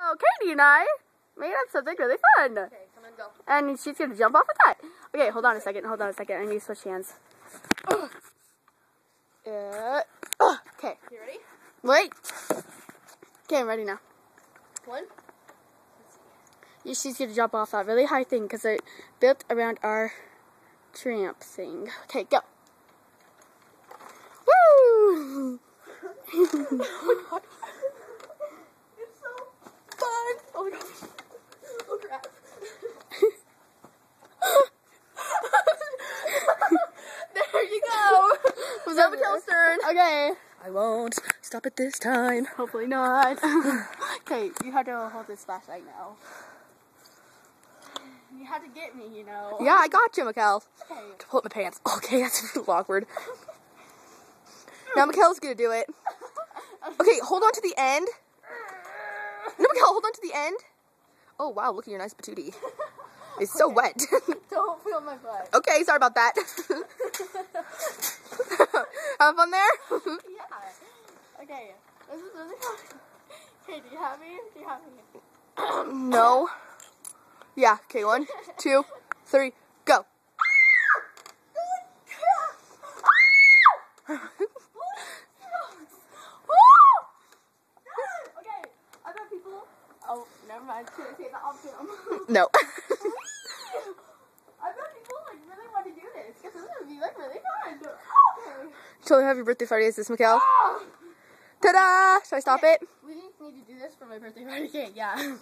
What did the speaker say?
So Katie and I made up something really fun. Okay, come on, go. And she's gonna jump off of that. Okay, hold on a second. I need to switch hands. Okay. You ready? Wait. Okay, I'm ready now. One. She's gonna jump off that really high thing because it built around our tramp thing. Okay, go. Woo! Oh my god. It's so fun. Oh my god. Oh crap. There you go. Was Now that Mikkel's turn. Okay. I won't stop it this time. Hopefully not. Okay, you have to hold this flashlight now. You have to get me, you know. Yeah, I got you, Mikkel. Okay. To pull up my pants. Okay, that's a little awkward. Now Mikkel's gonna do it. Okay, hold on to the end. No, Mikkel, hold on to the end. Oh wow, look at your nice patootie. It's so wet. Don't feel my butt. Okay, sorry about that. Have fun there? Yeah. Okay. This is really fun. Okay, do you have me? Do you have me? No. Yeah, okay, 1, 2, 3, go. Okay, I bet people... Oh, never mind. Should I say that on film? No. I bet people like really want to do this because this would be like really fun. Okay. Totally happy birthday party is this, Mikkel? Oh. Ta-da! Should I stop it? We need to do this for my birthday party. Okay, yeah.